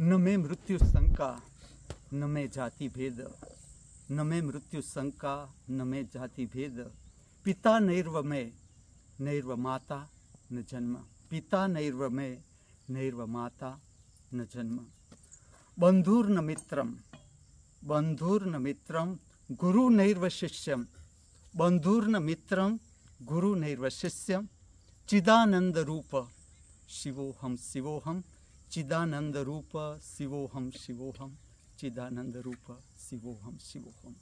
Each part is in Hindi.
न मे मृत्यु शंका न मे जाति भेद, न मे मृत्यु शंका न मे जाति भेद। पिता नैर्व मे नैर्व माता न जन्म, पिता नैर्व मे नैर्व माता न जन्म। बंधुर्न मित्रम, बंधुर्न मित्रम गुरु नैर्व शिष्यम, बंधुर्न मित्रम गुरु नैर्व शिष्यम। चिदानंद रूप शिवोहम शिवोहम, चिदानंद रूप शिवोहम शिवोहम, चिदानंद रूप शिवोहम शिवोहम।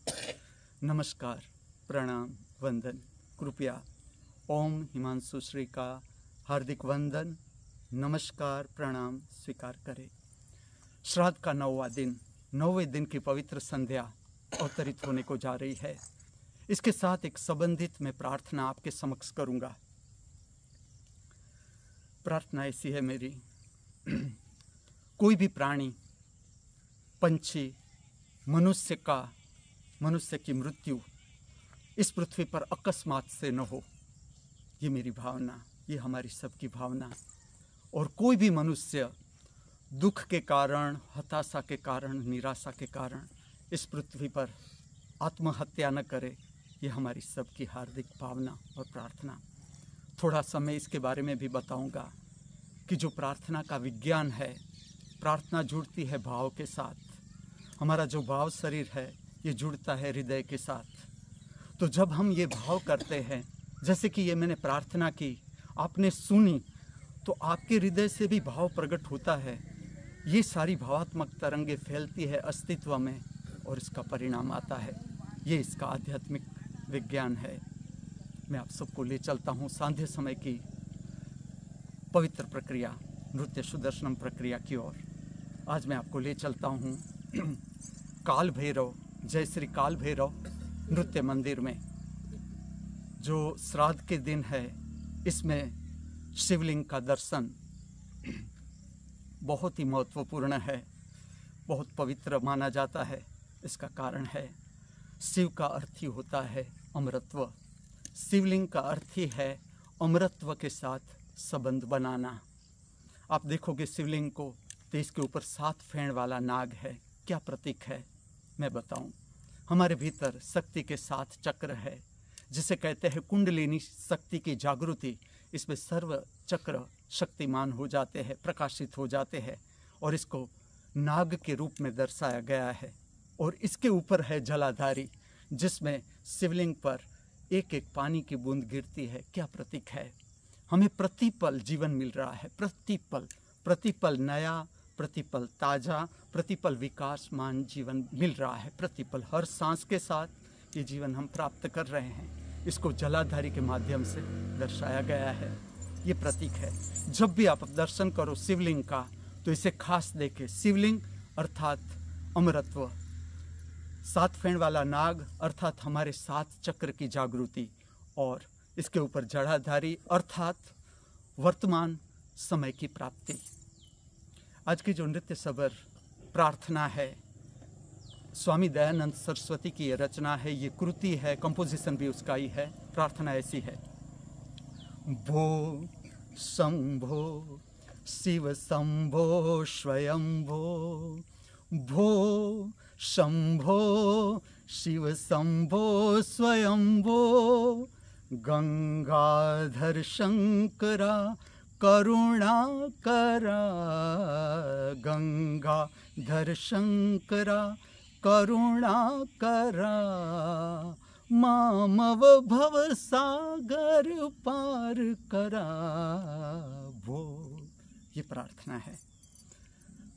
नमस्कार, प्रणाम, वंदन। कृपया ओम हिमांशु श्री का हार्दिक वंदन, नमस्कार, प्रणाम स्वीकार करें। श्राद्ध का 9वां दिन, 9वें दिन की पवित्र संध्या अवतरित होने को जा रही है। इसके साथ एक संबंधित मैं प्रार्थना आपके समक्ष करूंगा। प्रार्थना ऐसी है मेरी, कोई भी प्राणी, पंछी, मनुष्य की मृत्यु इस पृथ्वी पर अकस्मात से न हो, ये मेरी भावना, ये हमारी सबकी भावना। और कोई भी मनुष्य दुख के कारण, हताशा के कारण, निराशा के कारण इस पृथ्वी पर आत्महत्या न करे, ये हमारी सबकी हार्दिक भावना और प्रार्थना। थोड़ा समय इसके बारे में भी बताऊंगा कि जो प्रार्थना का विज्ञान है, प्रार्थना जुड़ती है भाव के साथ। हमारा जो भाव शरीर है ये जुड़ता है हृदय के साथ। तो जब हम ये भाव करते हैं, जैसे कि ये मैंने प्रार्थना की, आपने सुनी, तो आपके हृदय से भी भाव प्रकट होता है। ये सारी भावात्मक तरंगें फैलती है अस्तित्व में और इसका परिणाम आता है। ये इसका आध्यात्मिक विज्ञान है। मैं आप सबको ले चलता हूँ सांध्य समय की पवित्र प्रक्रिया, नृत्य सुदर्शनम प्रक्रिया की ओर। आज मैं आपको ले चलता हूँ काल भैरव, जय श्री काल भैरव नृत्य मंदिर में। जो श्राद्ध के दिन है, इसमें शिवलिंग का दर्शन बहुत ही महत्वपूर्ण है, बहुत पवित्र माना जाता है। इसका कारण है, शिव का अर्थ ही होता है अमरत्व। शिवलिंग का अर्थ ही है अमरत्व के साथ संबंध बनाना। आप देखोगे शिवलिंग को, तो इसके ऊपर 7 फेंड़ वाला नाग है। क्या प्रतीक है मैं बताऊं। हमारे भीतर शक्ति के 7 चक्र है, जिसे कहते हैं कुंडलिनी शक्ति की जागृति। इसमें सर्व चक्र शक्तिमान हो जाते हैं, प्रकाशित हो जाते हैं, और इसको नाग के रूप में दर्शाया गया है। और इसके ऊपर है जलाधारी, जिसमें शिवलिंग पर एक एक पानी की बूंद गिरती है। क्या प्रतीक है। हमें प्रतिपल जीवन मिल रहा है, प्रतिपल, प्रतिपल नया, प्रतिपल ताजा, प्रतिपल विकासमान जीवन मिल रहा है। प्रतिपल हर सांस के साथ ये जीवन हम प्राप्त कर रहे हैं। इसको जलाधारी के माध्यम से दर्शाया गया है। ये प्रतीक है। जब भी आप दर्शन करो शिवलिंग का, तो इसे खास देखें। शिवलिंग अर्थात अमरत्व, 7 फेंड़ वाला नाग अर्थात हमारे 7 चक्र की जागृति, और इसके ऊपर जड़ाधारी अर्थात वर्तमान समय की प्राप्ति। आज की जो नृत्य सबर प्रार्थना है, स्वामी दयानंद सरस्वती की ये रचना है, ये कृति है, कंपोजिशन भी उसका ही है। प्रार्थना ऐसी है। भो शंभो शिव शंभो स्वयंभो, भो शंभो शिव शंभो स्वयंभो, गंगाधर शंकरा करुणा करा, गंगाधर शंकरा करुणा करा, मामव भव सागर पार करा। वो ये प्रार्थना है।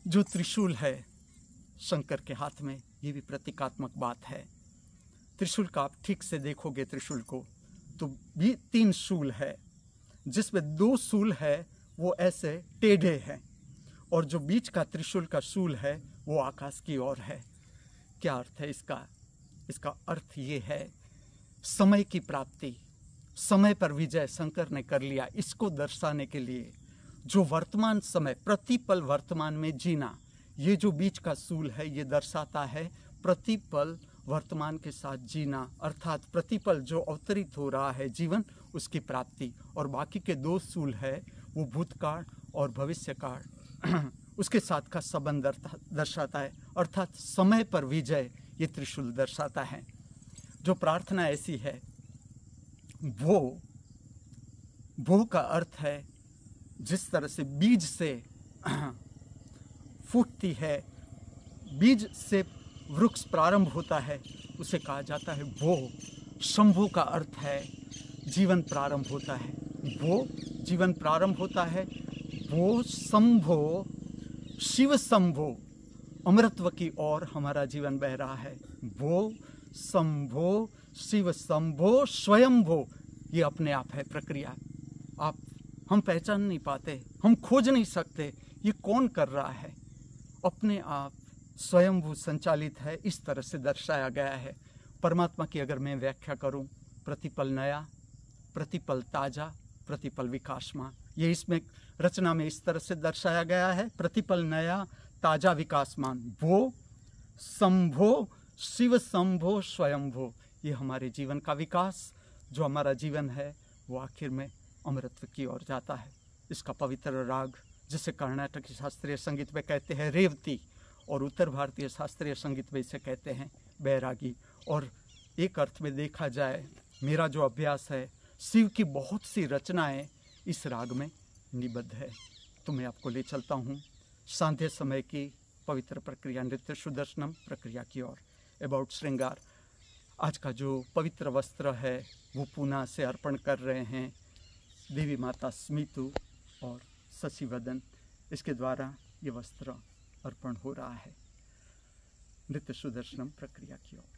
जो त्रिशूल है शंकर के हाथ में, ये भी प्रतीकात्मक बात है। त्रिशूल का आप ठीक से देखोगे त्रिशूल को, तो भी 3 शूल है, जिसमें 2 शूल है वो ऐसे टेढ़े हैं, और जो बीच का त्रिशूल का शूल है वो आकाश की ओर है। क्या अर्थ है इसका। इसका अर्थ ये है, समय की प्राप्ति, समय पर विजय शंकर ने कर लिया। इसको दर्शाने के लिए जो वर्तमान समय, प्रतिपल वर्तमान में जीना, ये जो बीच का शूल है ये दर्शाता है प्रतिपल वर्तमान के साथ जीना, अर्थात प्रतिपल जो अवतरित हो रहा है जीवन, उसकी प्राप्ति। और बाकी के 2 शूल है वो भूतकाल और भविष्यकाल, उसके साथ का संबंध दर्शाता है, अर्थात समय पर विजय ये त्रिशूल दर्शाता है। जो प्रार्थना ऐसी है, वो का अर्थ है जिस तरह से बीज से फूटती है, बीज से वृक्ष प्रारंभ होता है, उसे कहा जाता है वो। शंभु का अर्थ है जीवन प्रारंभ होता है, वो जीवन प्रारंभ होता है। वो शंभो, शिव शंभो, अमृतत्व की ओर हमारा जीवन बह रहा है। वो शंभो, शिव शंभो, स्वयंभो, ये अपने आप है प्रक्रिया। हम पहचान नहीं पाते, हम खोज नहीं सकते ये कौन कर रहा है, अपने आप स्वयंभू संचालित है, इस तरह से दर्शाया गया है। परमात्मा की अगर मैं व्याख्या करूं, प्रतिपल नया, प्रतिपल ताजा, प्रतिपल विकासमान, ये इसमें रचना में इस तरह से दर्शाया गया है। प्रतिपल नया, ताजा, विकासमान, वो शंभो, शिव शंभो, स्वयंभो, ये हमारे जीवन का विकास, जो हमारा जीवन है वो आखिर में अमृतत्व की ओर जाता है। इसका पवित्र राग, जिसे कर्नाटक शास्त्रीय संगीत में कहते हैं रेवती, और उत्तर भारतीय शास्त्रीय संगीत में इसे कहते हैं बैरागी। और एक अर्थ में देखा जाए, मेरा जो अभ्यास है, शिव की बहुत सी रचनाएं इस राग में निबद्ध है। तो मैं आपको ले चलता हूँ सांध्य समय की पवित्र प्रक्रिया, नृत्य सुदर्शनम प्रक्रिया की ओर। अबाउट श्रृंगार, आज का जो पवित्र वस्त्र है वो पूना से अर्पण कर रहे हैं देवी माता स्मितु और शशिवदन, इसके द्वारा ये वस्त्र अर्पण हो रहा है नृत्य सुदर्शनम प्रक्रिया की ओर।